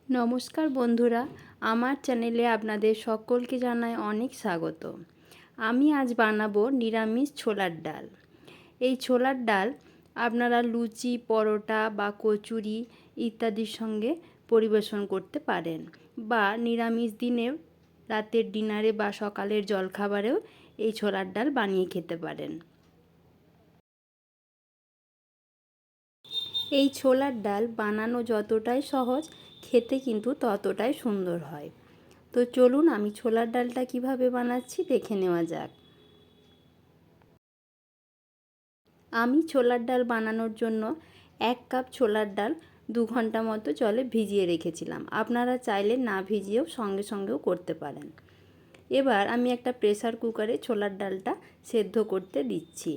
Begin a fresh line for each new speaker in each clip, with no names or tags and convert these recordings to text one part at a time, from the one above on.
নমস্কার বন্ধুরা, আমার চ্যানেলে আপনাদের সকলকে জানাই অনেক স্বাগত। আমি আজ বানাবো নিরামিষ ছোলার ডাল। এই ছোলার ডাল আপনারা লুচি, পরোটা বা কচুরি ইত্যাদির সঙ্গে পরিবেশন করতে পারেন, বা নিরামিষ দিনে রাতের ডিনারে বা সকালের জলখাবারেও এই ছোলার ডাল বানিয়ে খেতে পারেন। এই ছোলার ডাল বানানো যতটাই সহজ, খেতে কিন্তু ততটাই সুন্দর হয়। তো চলুন আমি ছোলার ডালটা কিভাবে বানাচ্ছি দেখে নেওয়া যাক। আমি ছোলার ডাল বানানোর জন্য 1 কাপ ছোলার ডাল 2 ঘন্টা মতো জলে ভিজিয়ে রেখেছিলাম। আপনারা চাইলে না ভিজিয়েও সঙ্গে সঙ্গেও করতে পারেন। এবার আমি একটা প্রেসার কুকারে ছোলার ডালটা সেদ্ধ করতে দিচ্ছি।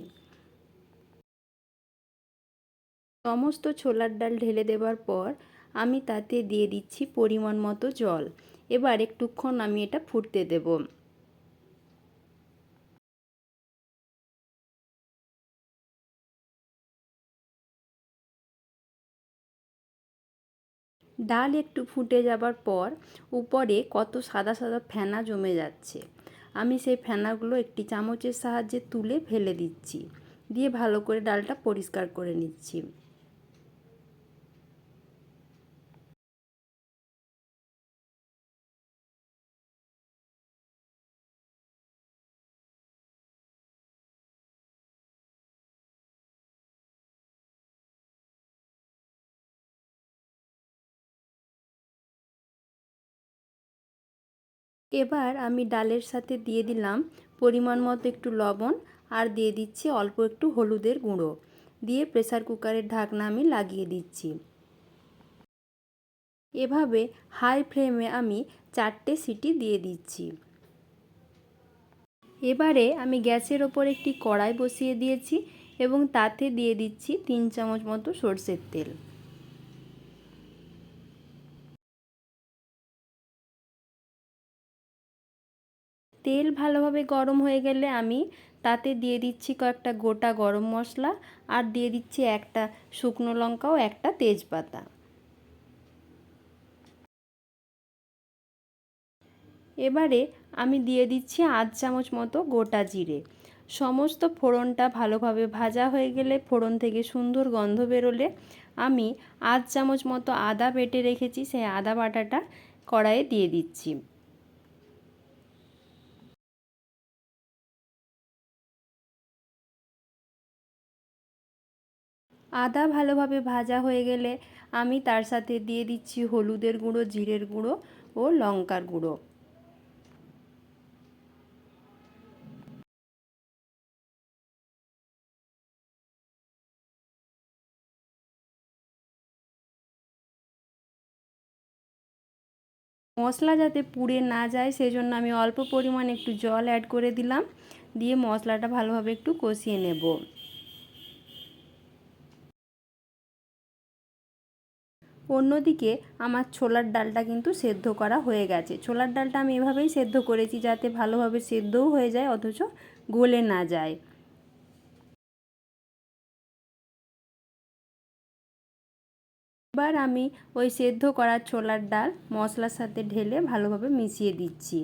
সমস্ত ছোলার ডাল ঢেলে দেওয়ার পর আমি তাতে দিয়ে দিচ্ছি পরিমাণ মতো জল। এবার একটুক্ষণ আমি এটা ফুটতে দেব। ডাল একটু ফুটে যাবার পর উপরে কত সাদা সাদা ফেনা জমে যাচ্ছে। আমি সেই ফেনাগুলো একটি চামচের সাহায্যে তুলে ফেলে দিচ্ছি, দিয়ে ভালো করে ডালটা পরিষ্কার করে নিচ্ছি। এবার আমি ডালের সাথে দিয়ে দিলাম পরিমাণ মতো একটু লবণ, আর দিয়ে দিচ্ছি অল্প একটু হলুদের গুঁড়ো, দিয়ে প্রেসার কুকারের ঢাকনা আমি লাগিয়ে দিচ্ছি। এভাবে হাই ফ্লেমে আমি 4টে সিটি দিয়ে দিচ্ছি। এবারে আমি গ্যাসের ওপর একটি কড়াই বসিয়ে দিয়েছি এবং তাতে দিয়ে দিচ্ছি 3 চামচ মতো সরষের তেল। তেল ভালোভাবে গরম হয়ে গেলে আমি তাতে দিয়ে দিচ্ছি কয়েকটা গোটা গরম মশলা, আর দিয়ে দিচ্ছি একটা শুকনো লঙ্কা ও একটা তেজপাতা। এবারে আমি দিয়ে দিচ্ছি আধ চামচ মতো গোটা জিরে। সমস্ত ফোড়নটা ভালোভাবে ভাজা হয়ে গেলে, ফোড়ন থেকে সুন্দর গন্ধ বেরোলে আমি আধ চামচ মতো আদা বেটে রেখেছি, সেই আদা বাটাটা কড়াইয়ে দিয়ে দিচ্ছি। আদা ভালোভাবে ভাজা হয়ে গেলে আমি তার সাথে দিয়ে দিচ্ছি হলুদের গুঁড়ো, জিরের গুঁড়ো ও লঙ্কার গুঁড়ো। মশলা যাতে পুড়ে না যায় সেজন্য আমি অল্প পরিমাণে একটু জল অ্যাড করে দিলাম, দিয়ে মশলাটা ভালোভাবে একটু কষিয়ে নেব। অন্যদিকে আমার ছোলার ডালটা কিন্তু সেদ্ধ করা হয়ে গেছে। ছোলার ডালটা আমি এভাবেই সেদ্ধ করেছি যাতে ভালোভাবে সেদ্ধও হয়ে যায় অথচ গলে না যায়। এবার আমি ওই সেদ্ধ করা ছোলার ডাল মশলার সাথে ঢেলে ভালোভাবে মিশিয়ে দিচ্ছি।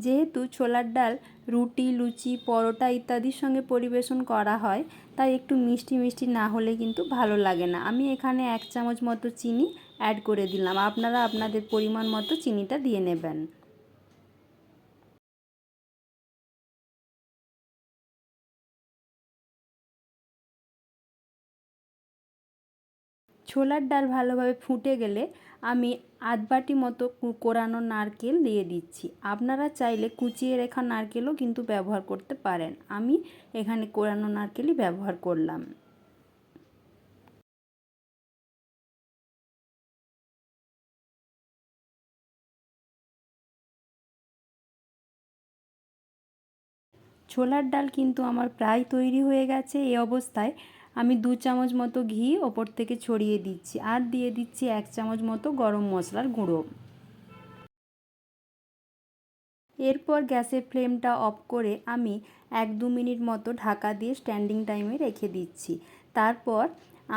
যেহেতু ছোলার ডাল রুটি, লুচি, পরোটা ইত্যাদির সঙ্গে পরিবেশন করা হয়, তাই একটু মিষ্টি মিষ্টি না হলে কিন্তু ভালো লাগে না। আমি এখানে 1 চামচ মতো চিনি অ্যাড করে দিলাম। আপনারা আপনাদের পরিমাণ মতো চিনিটা দিয়ে নেবেন। ছোলার ডাল ভালোভাবে ফুটে গেলে আমি আধ বাটি মতো কোরানো নারকেল দিয়ে দিচ্ছি। আপনারা চাইলে কুচিয়ে রাখা নারকেলও কিন্তু ব্যবহার করতে পারেন। আমি এখানে কোরানো নারকেলই ব্যবহার করলাম। ছোলার ডাল কিন্তু আমার প্রায় তৈরি হয়ে গেছে। এই অবস্থায় আমি 2 চামচ মতো ঘি ওপর থেকে ছড়িয়ে দিচ্ছি, আর দিয়ে দিচ্ছি 1 চামচ মতো গরম মশলার গুঁড়ো। এরপর গ্যাসের ফ্লেমটা অফ করে আমি 1-2 মিনিট মতো ঢাকা দিয়ে স্ট্যান্ডিং টাইমে রেখে দিচ্ছি। তারপর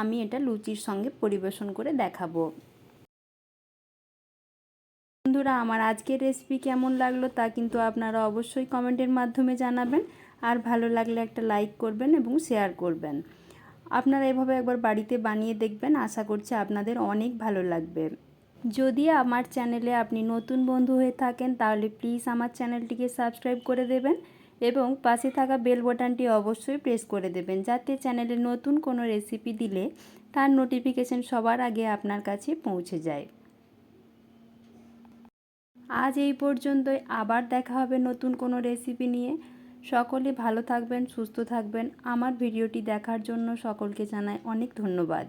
আমি এটা লুচির সঙ্গে পরিবেশন করে দেখাবো। বন্ধুরা, আমার আজকের রেসিপি কেমন লাগলো তা কিন্তু আপনারা অবশ্যই কমেন্টের মাধ্যমে জানাবেন। আর ভালো লাগলে একটা লাইক করবেন এবং শেয়ার করবেন। আপনারা এভাবে একবার বাড়িতে বানিয়ে দেখবেন, আশা করছি আপনাদের অনেক ভালো লাগবে। যদি আমার চ্যানেলে আপনি নতুন বন্ধু হয়ে থাকেন তাহলে প্লিজ আমার চ্যানেলটিকে সাবস্ক্রাইব করে দেবেন এবং পাশে থাকা বেল বাটনটি অবশ্যই প্রেস করে দেবেন, যাতে চ্যানেলে নতুন কোনো রেসিপি দিলে তার নোটিফিকেশন সবার আগে আপনার কাছে পৌঁছে যায়। আজ এই পর্যন্তই, আবার দেখা হবে নতুন কোনো রেসিপি নিয়ে। সকলে ভালো থাকবেন, সুস্থ থাকবেন। আমার ভিডিওটি দেখার জন্য সকলকে জানাই অনেক ধন্যবাদ।